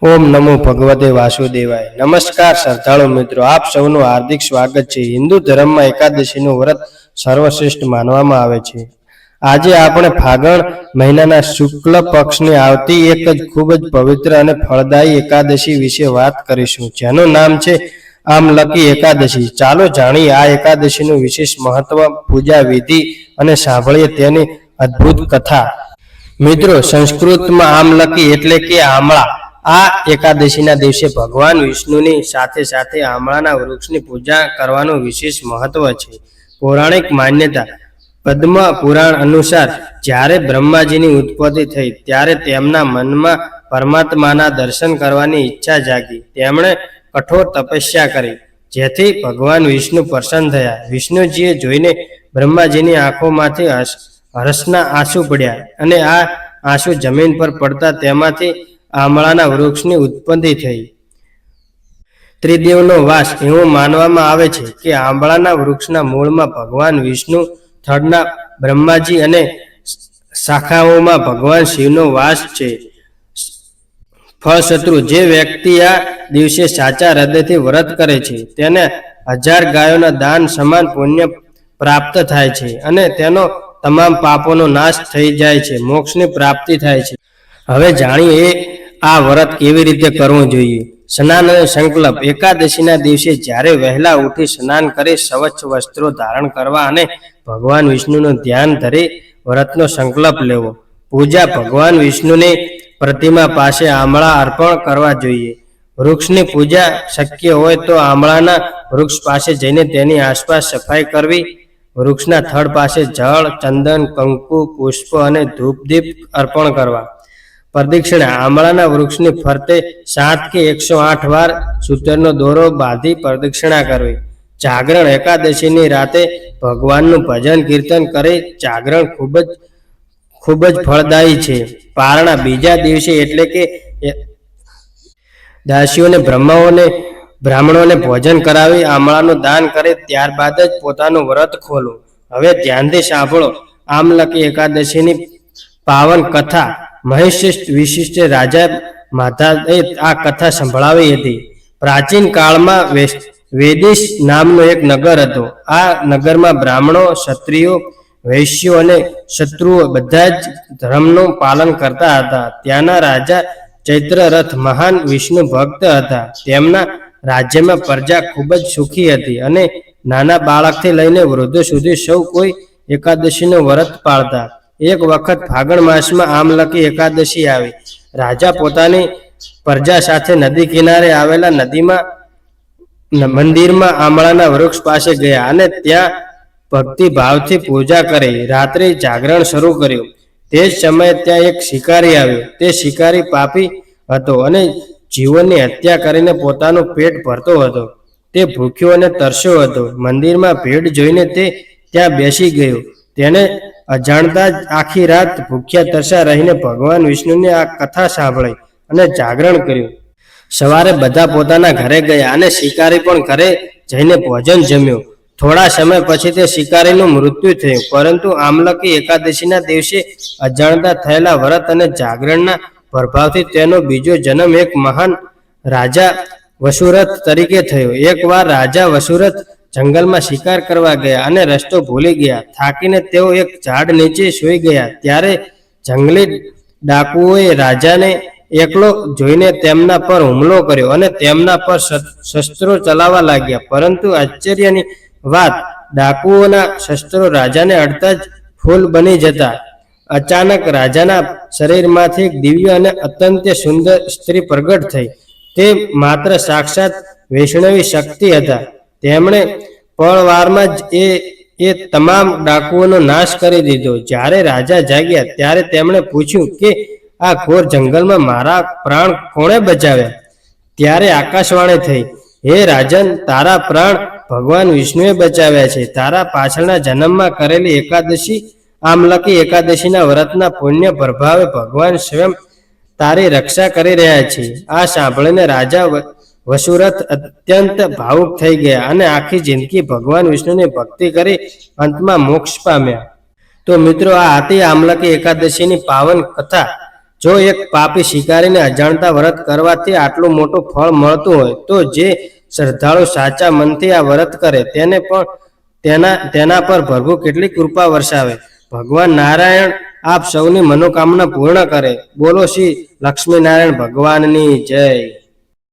ઓમ નમો ભગવતે વાસુદેવાય। નમસ્કાર શ્રદ્ધાળુ મિત્રો, આપ સૌનું હાર્દિક સ્વાગત છે। હિન્દુ ધર્મમાં એકાદશીનું વ્રત સર્વશ્રેષ્ઠ માનવામાં આવે છે। આજે આપણે ફાગણ મહિનાના શુક્લ પક્ષની આવતી એક જ ખૂબ જ પવિત્ર અને ફળદાયી એકાદશી વિશે વાત કરીશું, જેનું નામ છે આમલકી એકાદશી। ચાલો જાણીએ આ એકાદશીનું વિશેષ મહત્વ, પૂજા વિધિ અને સાંભળીએ તેની અદ્ભુત કથા। મિત્રો, સંસ્કૃતમાં આમલકી એટલે કે આમળા। આ એકાદશીના દિવસે ભગવાન વિષ્ણુની સાથે સાથે આમળાના વૃક્ષની પૂજા કરવાનું વિશેષ મહત્વ છે। પૌરાણિક માન્યતા પદ્મ પુરાણ અનુસાર જ્યારે બ્રહ્માજીની ઉત્પત્તિ થઈ ત્યારે તેમના મનમાં પરમાત્માના દર્શન કરવાની ઈચ્છા જાગી। તેમણે કઠોર તપસ્યા કરી, જેથી ભગવાન વિષ્ણુ પ્રસન્ન થયા। વિષ્ણુજીએ જોઈને બ્રહ્માજીની આંખોમાંથી હર્ષના આંસુ પડ્યા અને આ આંસુ જમીન પર પડતા તેમાંથી આમળાના વૃક્ષની ઉત્પત્તિ થઈ। ત્રિદેવનો વાસ એવું માનવામાં આવે છે કે આંબળાના વૃક્ષના મૂળમાં ભગવાન વિષ્ણુ, થડના બ્રહ્માજી અને શાખાઓમાં ભગવાન શિવનો વાસ છે। ફળશત્રુ જે વ્યક્તિ આ દિવસે સાચા હૃદયથી વ્રત કરે છે તેને 1000 ગાયોના દાન સમાન પુણ્ય પ્રાપ્ત થાય છે અને તેનો તમામ પાપોનો નાશ થઈ જાય છે, મોક્ષની પ્રાપ્તિ થાય છે। હવે જાણીએ આ વ્રત કેવી રીતે કરવું જોઈએ। સ્નાન અને સંકલ્પ। એકાદશીના દિવસે જ્યારે વહેલા ઉઠી સ્નાન કરી સ્વચ્છ વસ્ત્રો ધારણ કરવા અને ભગવાન વિષ્ણુનું ધ્યાન ધરી વ્રતનો સંકલ્પ લેવો। પૂજા। ભગવાન વિષ્ણુની પ્રતિમા પાસે આમળા અર્પણ કરવા જોઈએ। વૃક્ષની પૂજા શક્ય હોય તો આમળાના વૃક્ષ પાસે જઈને તેની આસપાસ સફાઈ કરવી। વૃક્ષના થડ પાસે જળ, ચંદન, કંકુ, પુષ્પ અને ધૂપદીપ અર્પણ કરવા। પ્રદક્ષિણા। આમળાના વૃક્ષની ફરતે 7 કે 108 વાર સૂતરનો દોરો બાંધી પ્રદક્ષિણા કરવી। જાગરણ। એકાદશીની રાતે ભગવાનનું ભજન કીર્તન કરી જાગરણ ખૂબ જ ફળદાયી છે। પારણા। બીજા દિવસે એટલે કે દાસીઓને બ્રાહ્મણોને ભોજન કરાવી આમળાનું દાન કરે ત્યારબાદ જ પોતાનું વ્રત ખોલવું। હવે ધ્યાનથી સાંભળો આમલકી એકાદશીની પાવન કથા। મહિષ વિશિષ્ટ રાજા માધાએ આ કથા સંભળાવી હતી। પ્રાચીન કાળમાં વેદિશ નામનું એક નગર હતું। આ નગરમાં બ્રાહ્મણો, ક્ષત્રિયો, વૈશ્યો અને શત્રુઓ બધા જ ધર્મનું પાલન કરતા હતા। ત્યાંના રાજા ચૈત્રરથ મહાન વિષ્ણુ ભક્ત હતા। તેમના રાજ્યમાં પ્રજા ખૂબ જ સુખી હતી અને નાના બાળકથી લઈને વૃદ્ધો સુધી સૌ કોઈ એકાદશીનું વ્રત પાળતા। એક વખત ફાગણ માસમાં આમલકી એકાદશી આવી। રાજા પોતાની પ્રજા સાથે નદી કિનારે આવેલા મંદિરમાં આમળાના વૃક્ષ પાસે ગયા અને ત્યાં ભક્તિ ભાવથી પૂજા કરી રાત્રે જાગરણ શરૂ કર્યું। તે જ સમયે ત્યાં એક શિકારી આવ્યો। તે શિકારી પાપી હતો અને જીવોની હત્યા કરીને પોતાનું પેટ ભરતો હતો। તે ભૂખ્યો અને તરસ્યો હતો। મંદિરમાં ભીડ જોઈને તે ત્યાં બેસી ગયો। તેણે અજાણતા જ આખી રાત ભૂખ્યા તરસ્યા રહીને ભગવાન વિષ્ણુની આ કથા સાંભળી અને જાગરણ કર્યું। સવારે બધા પોતાના ઘરે ગયા અને શિકારી પણ ઘરે જઈને ભોજન જમ્યું। થોડા સમય પછી તે શિકારીનું મૃત્યુ થયું, પરંતુ આમલકી એકાદશીના દિવસે અજાણતા થયેલા વ્રત અને જાગરણના પ્રભાવથી તેનો બીજો જન્મ એક મહાન રાજા વસુરથ તરીકે થયો। એકવાર રાજા વસુરથ જંગલમાં શિકાર કરવા ગયા અને રસ્તો ભૂલી ગયા। થાકીને તેઓ એક ઝાડ નીચે સૂઈ ગયા। ત્યારે જંગલી ડાકુઓએ રાજાને એકલો જોઈને તેમના પર હુમલો કર્યો અને તેમના પર શસ્ત્રો ચલાવવા લાગ્યા। પરંતુ આશ્ચર્યની વાત, ડાકુઓના શસ્ત્રો રાજાને અડતા જ ફૂલ બની જતા। અચાનક રાજાના શરીરમાંથી એક દિવ્ય અને અત્યંત સુંદર સ્ત્રી પ્રગટ થઈ। તે માત્ર સાક્ષાત વૈષ્ણવી શક્તિ હતા। તેમણે પળવારમાં જ એ તમામ ડાકુઓનો નાશ કરી દીધો। જ્યારે રાજા જાગ્યા ત્યારે તેમણે પૂછ્યું કે આ ઘોર જંગલમાં મારા પ્રાણ કોણે બચાવ્યા? ત્યારે આકાશવાણી થઈ, હે રાજન, તારા પ્રાણ ભગવાન વિષ્ણુએ બચાવ્યા છે। તારા પાછળના જન્મમાં કરેલી એકાદશી આમલકી એકાદશીના વ્રતના પુણ્ય પ્રભાવે ભગવાન સ્વયં તારી રક્ષા કરી રહ્યા છે। આ સાંભળીને રાજા વસુરથ અત્યંત ભાવુક થઈ ગયા અને આખી જિંદગી ભગવાન વિષ્ણુની ભક્તિ કરી અંતમાં મોક્ષ પામ્યા। તો મિત્રો, આ હતી આમલકી એકાદશીની પાવન કથા। જો એક પાપી શિકારીને અજાણતા વ્રત કરવાથી આટલું મોટું ફળ મળતું હોય તો જે શ્રદ્ધાળુ સાચા મનથી આ વ્રત કરે તેને પણ તેના પર પ્રભુ કેટલી કૃપા વરસાવે. ભગવાન નારાયણ આપ સૌની મનોકામના પૂર્ણ કરે. બોલો શ્રી લક્ષ્મી નારાયણ ભગવાનની જય.